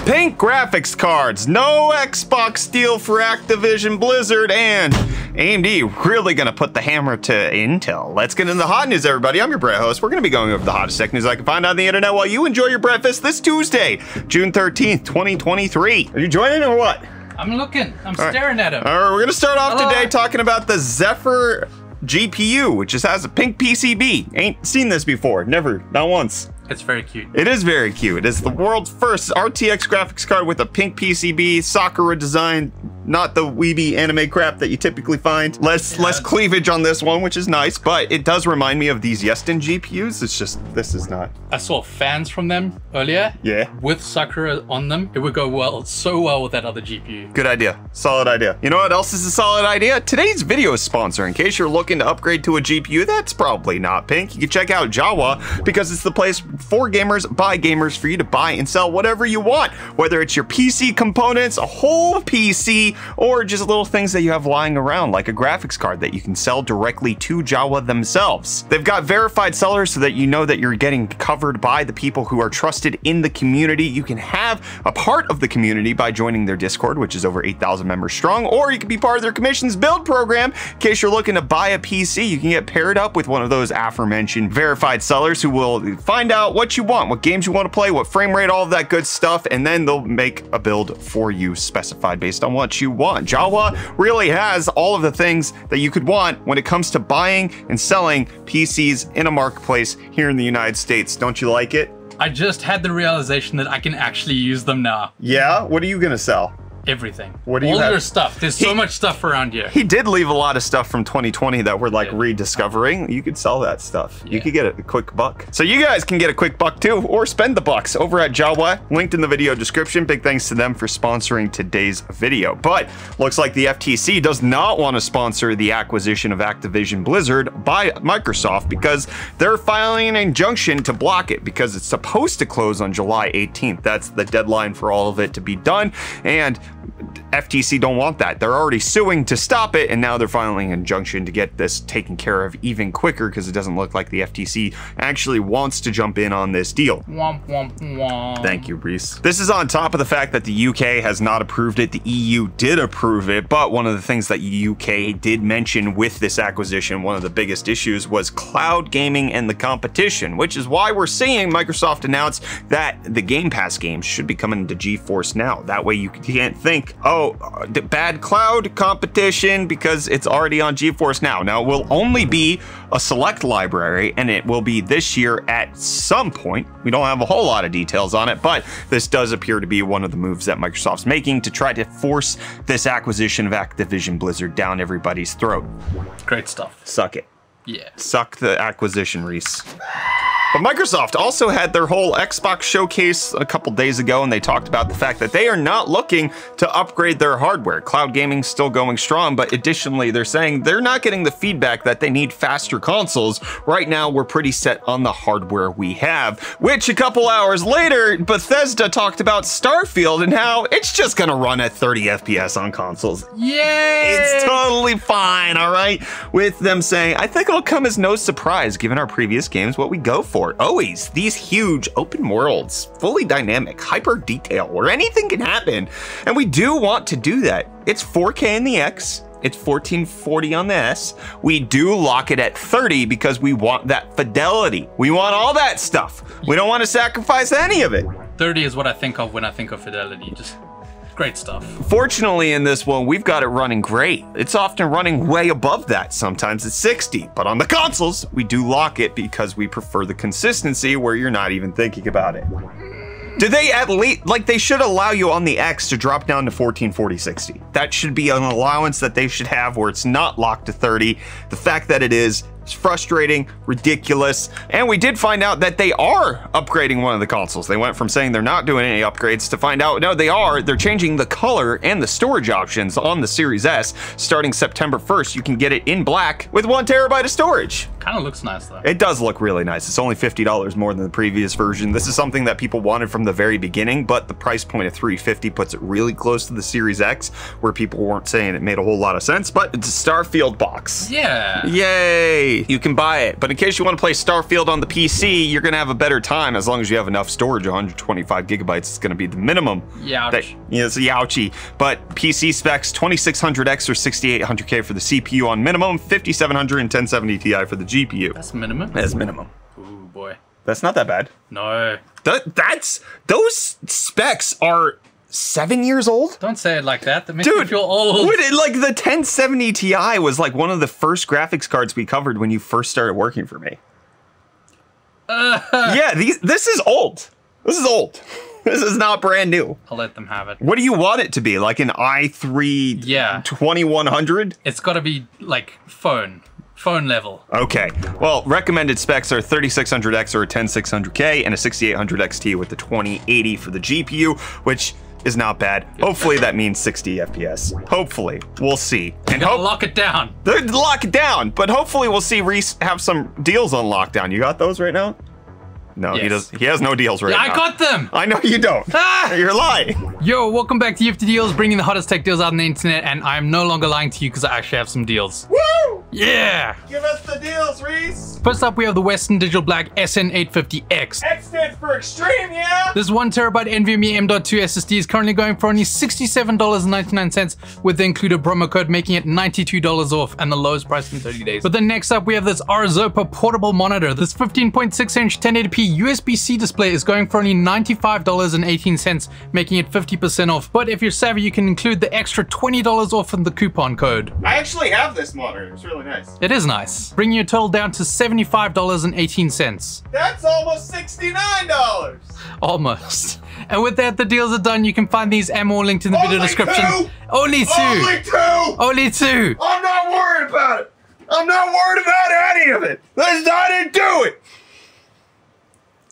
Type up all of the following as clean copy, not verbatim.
Pink graphics cards, no Xbox deal for Activision Blizzard, and AMD really gonna put the hammer to Intel. Let's get into the hot news, everybody. I'm your Brett host. We're gonna be going over the hottest tech news I can find on the internet while you enjoy your breakfast this Tuesday, June 13th, 2023. Are you joining or what? I'm looking. I'm staring at him. All right, we're gonna start off today talking about the Zephyr GPU, which just has a pink PCB. Ain't seen this before, never, not once. It's very cute. It is very cute. It's the world's first RTX graphics card with a pink PCB, Sakura design, not the weeby anime crap that you typically find. Less cleavage on this one, which is nice, but it does remind me of these Yeston GPUs. It's just, this is not. I saw fans from them earlier. Yeah. With Sakura on them. It would go so well with that other GPU. Good idea. Solid idea. You know what else is a solid idea? Today's video sponsor. In case you're looking to upgrade to a GPU that's probably not pink, you can check out Jawa because it's the place for gamers, by gamers, for you to buy and sell whatever you want. Whether it's your PC components, a whole PC, or just little things that you have lying around, like a graphics card that you can sell directly to Jawa themselves. They've got verified sellers so that you know that you're getting covered by the people who are trusted in the community. You can have a part of the community by joining their Discord, which is over 8,000 members strong, or you can be part of their commissions build program. In case you're looking to buy a PC, you can get paired up with one of those aforementioned verified sellers who will find out what you want, what games you want to play, what frame rate, all of that good stuff, and then they'll make a build for you specified based on what you want. Jawa really has all of the things that you could want when it comes to buying and selling PCs in a marketplace here in the United States. Don't you like it? I just had the realization that I can actually use them now. Yeah? What are you gonna sell? Everything. What do you have? All your stuff. There's so much stuff around here. He did leave a lot of stuff from 2020 that we're like rediscovering. You could sell that stuff. You could get a quick buck. So you guys can get a quick buck too, or spend the bucks over at Jawa, linked in the video description. Big thanks to them for sponsoring today's video. But looks like the FTC does not want to sponsor the acquisition of Activision Blizzard by Microsoft because they're filing an injunction to block it because it's supposed to close on July 18th. That's the deadline for all of it to be done. And FTC don't want that. They're already suing to stop it, and now they're filing an injunction to get this taken care of even quicker because it doesn't look like the FTC actually wants to jump in on this deal. Womp, womp, womp. Thank you, Reese. This is on top of the fact that the UK has not approved it. The EU did approve it, but one of the things that the UK did mention with this acquisition, one of the biggest issues was cloud gaming and the competition, which is why we're seeing Microsoft announce that the Game Pass games should be coming to GeForce Now. That way you can't think, oh, bad cloud competition because it's already on GeForce Now. Now, it will only be a select library, and it will be this year at some point. We don't have a whole lot of details on it, but this does appear to be one of the moves that Microsoft's making to try to force this acquisition of Activision Blizzard down everybody's throat. Great stuff. Suck it. Yeah. Suck the acquisition, Reese. But Microsoft also had their whole Xbox showcase a couple days ago, and they talked about the fact that they are not looking to upgrade their hardware. Cloud gaming's still going strong, but additionally, they're saying they're not getting the feedback that they need faster consoles. Right now, we're pretty set on the hardware we have, which a couple hours later, Bethesda talked about Starfield and how it's just gonna run at 30 FPS on consoles. Yay! It's totally fine, all right? With them saying, I think it'll come as no surprise given our previous games, what we go for. Always these huge open worlds, fully dynamic, hyper detail, where anything can happen. And we do want to do that. It's 4K in the X. It's 1440 on the S. We do lock it at 30 because we want that fidelity. We want all that stuff. We don't want to sacrifice any of it. 30 is what I think of when I think of fidelity. Just great stuff. Fortunately, in this one, we've got it running great. It's often running way above that. Sometimes it's 60, but on the consoles, we do lock it because we prefer the consistency where you're not even thinking about it. Do they at least, like, they should allow you on the X to drop down to 1440 60. That should be an allowance that they should have where it's not locked to 30. The fact that it is, it's frustrating, ridiculous, and we did find out that they are upgrading one of the consoles. They went from saying they're not doing any upgrades to find out, no, they are. They're changing the color and the storage options on the Series S. Starting September 1st, you can get it in black with 1 terabyte of storage. Kind of looks nice though. It does look really nice. It's only $50 more than the previous version. This is something that people wanted from the very beginning, but the price point of $350 puts it really close to the Series X, where people weren't saying it made a whole lot of sense, but it's a Starfield box. Yeah. Yay! You can buy it, but in case you want to play Starfield on the PC, you're going to have a better time as long as you have enough storage. 125 gigabytes is going to be the minimum. Yeah. It's a youchie. But PC specs, 2600X or 6800K for the CPU on minimum, 5700 and 1070 Ti for the GPU. That's minimum? That's minimum. Ooh, boy. That's not that bad. No. Those specs are 7 years old? Don't say it like that. That makes me feel old. Like the 1070 Ti was like one of the first graphics cards we covered when you first started working for me. Yeah, this is old. This is old. This is not brand new. I'll let them have it. What do you want it to be? Like an i3 2100? It's got to be like phone level. Okay. Well, recommended specs are 3600X or a 10600K and a 6800 XT with the 2080 for the GPU, which is not bad. Hopefully that means 60 FPS. Hopefully. We'll see. And lock it down. Lock it down. But hopefully we'll see Reese have some deals on lockdown. You got those right now? No, yes. He has no deals right now. I got them! I know you don't. You're lying. Yo, welcome back to Yifty Deals, bringing the hottest tech deals out on the internet, and I'm no longer lying to you because I actually have some deals. Woo! Yeah! Give us the deals, Reese. First up, we have the Western Digital Black SN850X. X stands for extreme, yeah? This 1TB NVMe M.2 SSD is currently going for only $67.99 with the included promo code, making it $92 off and the lowest price in 30 days. But then next up, we have this Arzopa portable monitor. This 15.6-inch 1080p USB-C display is going for only $95.18, making it 50% off. But if you're savvy, you can include the extra $20 off in the coupon code. I actually have this monitor. It's really nice. It is nice, bringing your total down to $75.18. That's almost $69. Almost. And with that, the deals are done. You can find these and more linked in the video description. Only two. Only two. Only two. I'm not worried about it. I'm not worried about any of it. I didn't do it.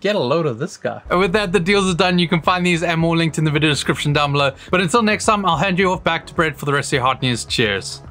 Get a load of this guy. And with that, the deals are done. You can find these and more linked in the video description down below. But until next time, I'll hand you off back to Brett for the rest of your hot news. Cheers.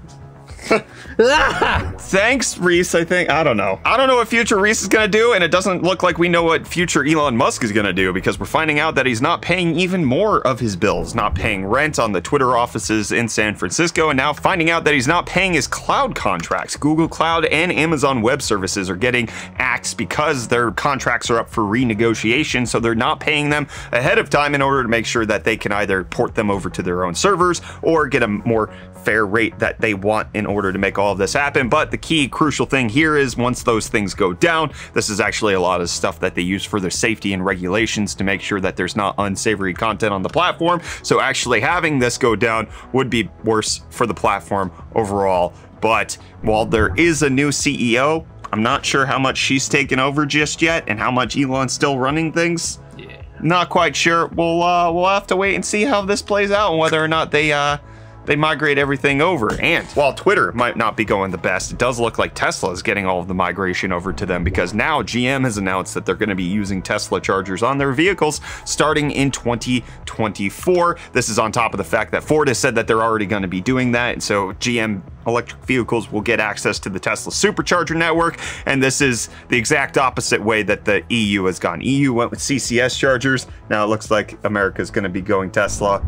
Thanks, Reese, I think. I don't know. I don't know what future Reese is gonna do, and it doesn't look like we know what future Elon Musk is gonna do, because we're finding out that he's not paying even more of his bills, not paying rent on the Twitter offices in San Francisco, and now finding out that he's not paying his cloud contracts. Google Cloud and Amazon Web Services are getting axed because their contracts are up for renegotiation, so they're not paying them ahead of time in order to make sure that they can either port them over to their own servers or get a more fair rate that they want in order to make all of this happen. But the key crucial thing here is once those things go down, this is actually a lot of stuff that they use for their safety and regulations to make sure that there's not unsavory content on the platform. So actually having this go down would be worse for the platform overall. But while there is a new CEO, I'm not sure how much she's taken over just yet and how much Elon's still running things. Yeah. Not quite sure. We'll have to wait and see how this plays out and whether or not they migrate everything over. And while Twitter might not be going the best, it does look like Tesla is getting all of the migration over to them, because now GM has announced that they're going to be using Tesla chargers on their vehicles starting in 2024. This is on top of the fact that Ford has said that they're already going to be doing that. And so GM electric vehicles will get access to the Tesla supercharger network. And this is the exact opposite way that the EU has gone. EU went with CCS chargers. Now it looks like America's going to be going Tesla.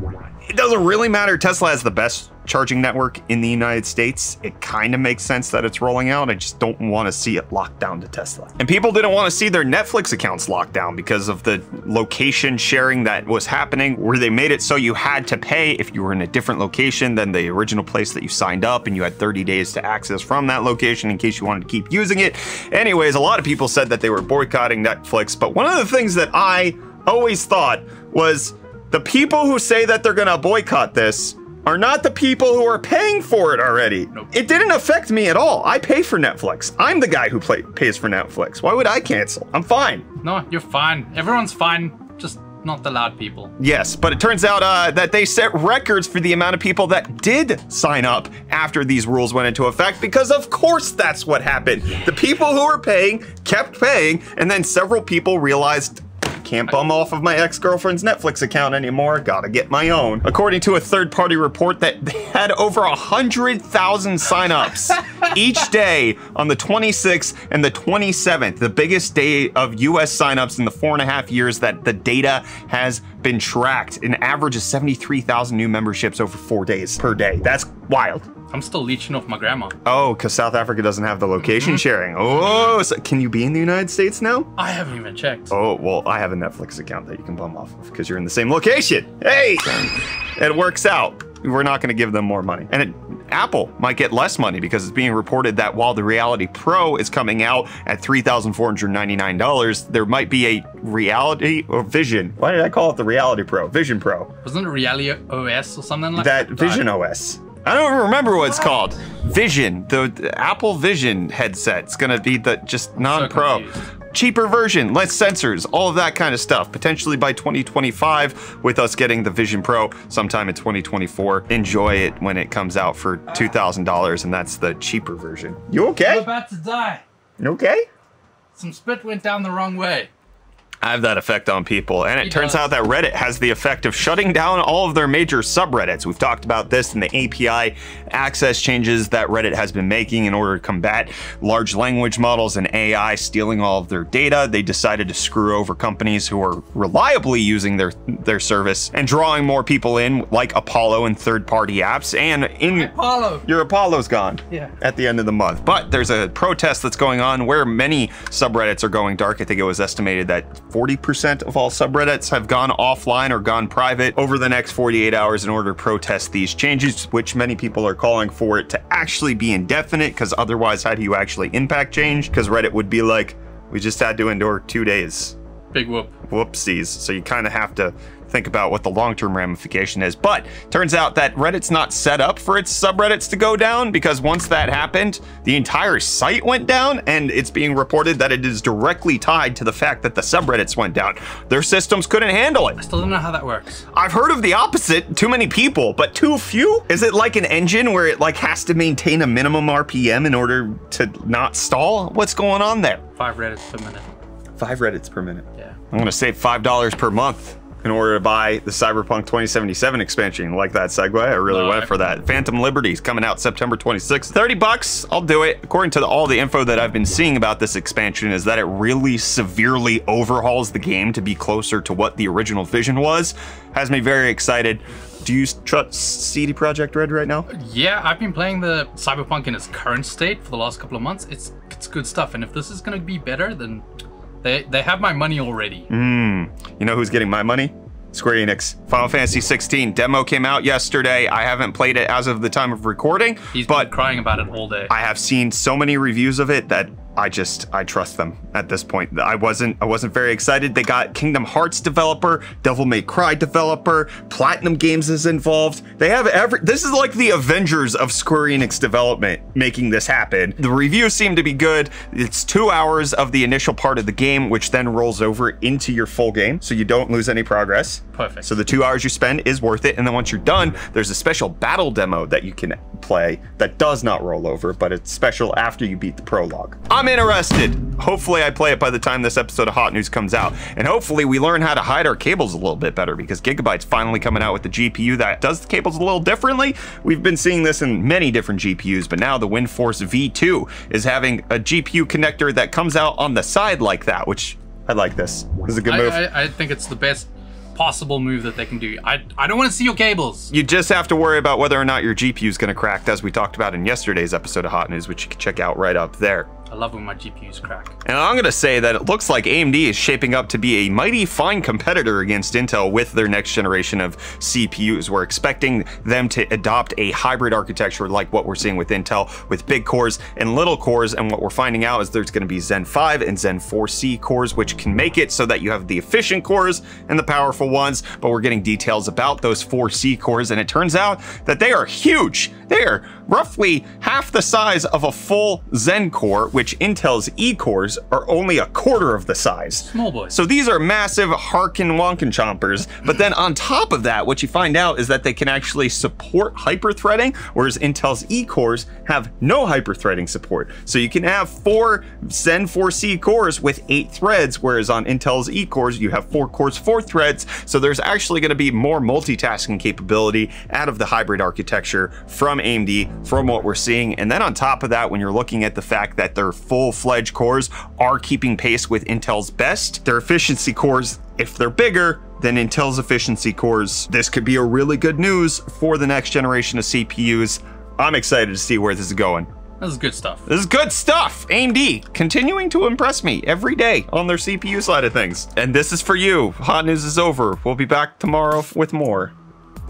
It doesn't really matter. Tesla has the best charging network in the United States. It kind of makes sense that it's rolling out. I just don't want to see it locked down to Tesla. And people didn't want to see their Netflix accounts locked down because of the location sharing that was happening, where they made it so you had to pay if you were in a different location than the original place that you signed up, and you had 30 days to access from that location in case you wanted to keep using it. Anyways, a lot of people said that they were boycotting Netflix, but one of the things that I always thought was the people who say that they're gonna boycott this are not the people who are paying for it already. Nope. It didn't affect me at all. I pay for Netflix. I'm the guy who pays for Netflix. Why would I cancel? I'm fine. No, you're fine. Everyone's fine, just not the loud people. Yes, but it turns out that they set records for the amount of people that did sign up after these rules went into effect, because of course that's what happened. The people who were paying kept paying, and then several people realized Can't bum off of my ex-girlfriend's Netflix account anymore. Gotta get my own. According to a third-party report that they had over 100,000 signups each day on the 26th and the 27th, the biggest day of US signups in the 4.5 years that the data has been tracked. An average of 73,000 new memberships over 4 days per day. That's wild. I'm still leeching off my grandma. Oh, because South Africa doesn't have the location sharing. Oh, so can you be in the United States now? I haven't even checked. Oh, well, I have a Netflix account that you can bum off of because you're in the same location. Hey, it works out. We're not going to give them more money. And Apple might get less money because it's being reported that while the Reality Pro is coming out at $3,499, there might be a Reality or Vision. Why did I call it the Reality Pro? Vision Pro. Wasn't it Reality OS or something like that? That Vision OS. I don't even remember what it's called. Vision, the Apple Vision headset. It's gonna be the just non-pro. Cheaper version, less sensors, all of that kind of stuff. Potentially by 2025 with us getting the Vision Pro sometime in 2024. Enjoy it when it comes out for $2,000 and that's the cheaper version. You okay? I'm about to die. You okay? Some spit went down the wrong way. I have that effect on people, and it turns out that Reddit has the effect of shutting down all of their major subreddits. We've talked about this in the API access changes that Reddit has been making in order to combat large language models and AI stealing all of their data. They decided to screw over companies who are reliably using their service and drawing more people in, like Apollo and third-party apps. And your Apollo's gone at the end of the month. But there's a protest that's going on where many subreddits are going dark. I think it was estimated that 40% of all subreddits have gone offline or gone private over the next 48 hours in order to protest these changes, which many people are calling for it to actually be indefinite, because otherwise how do you actually impact change? Because Reddit would be like, we just had to endure 2 days. Big whoop. Whoopsies. So you kind of have to think about what the long-term ramification is. But turns out that Reddit's not set up for its subreddits to go down, because once that happened, the entire site went down, and it's being reported that it is directly tied to the fact that the subreddits went down. Their systems couldn't handle it. I still don't know how that works. I've heard of the opposite, too many people, but too few? Is it like an engine where it like has to maintain a minimum RPM in order to not stall? What's going on there? 5 Reddits per minute. 5 Reddits per minute. Yeah. I'm gonna save $5 per month in order to buy the Cyberpunk 2077 expansion. Like that segue, I really went for that. Phantom Liberty's coming out September 26th. 30 bucks, I'll do it. According to all the info that I've been seeing about this expansion is that it really severely overhauls the game to be closer to what the original vision was. Has me very excited. Do you trust CD Projekt Red right now? Yeah, I've been playing the Cyberpunk in its current state for the last couple of months. It's good stuff, and if this is gonna be better, then they have my money already. You know who's getting my money? Square Enix. Final Fantasy 16 demo came out yesterday. I haven't played it as of the time of recording. He's been crying about it all day. I have seen so many reviews of it that I trust them at this point. I wasn't very excited. They got Kingdom Hearts developer, Devil May Cry developer, Platinum Games is involved. They have this is like the Avengers of Square Enix development making this happen. The reviews seem to be good. It's 2 hours of the initial part of the game, which then rolls over into your full game, so you don't lose any progress. Perfect. So the 2 hours you spend is worth it, and then once you're done, there's a special battle demo that you can play that does not roll over, but it's special after you beat the prologue. I'm interested. Hopefully I play it by the time this episode of Hot News comes out, and hopefully we learn how to hide our cables a little bit better, because Gigabyte's finally coming out with the GPU that does the cables a little differently. We've been seeing this in many different GPUs, but now the WindForce V2 is having a GPU connector that comes out on the side like that, which I like this. This is a good move. I think it's the best possible move that they can do. I don't want to see your cables. You just have to worry about whether or not your GPU is going to crack, as we talked about in yesterday's episode of Hot News, which you can check out right up there. I love when my GPUs crack. And I'm going to say that it looks like AMD is shaping up to be a mighty fine competitor against Intel with their next generation of CPUs. We're expecting them to adopt a hybrid architecture like what we're seeing with Intel, with big cores and little cores. And what we're finding out is there's going to be Zen 5 and Zen 4C cores, which can make it so that you have the efficient cores and the powerful ones. But we're getting details about those 4C cores, and it turns out that they are huge. They are roughly half the size of a full Zen core, which which Intel's E-cores are only a quarter of the size. Small boys. So these are massive Harkin Wonkin chompers, but then on top of that, what you find out is that they can actually support hyperthreading, whereas Intel's E-cores have no hyperthreading support. So you can have 4 Zen 4C cores with 8 threads, whereas on Intel's E-cores, you have 4 cores, 4 threads. So there's actually going to be more multitasking capability out of the hybrid architecture from AMD, from what we're seeing. And then on top of that, when you're looking at the fact that their full-fledged cores are keeping pace with Intel's best, their efficiency cores, if they're bigger than Intel's efficiency cores, this could be a really good news for the next generation of CPUs. I'm excited to see where this is going. This is good stuff. This is good stuff. AMD continuing to impress me every day on their CPU side of things. And this is for you. Hot news is over. We'll be back tomorrow with more.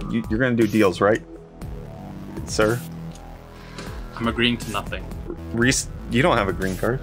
You're gonna do deals, right, sir? I'm agreeing to nothing. Reese, you don't have a green card.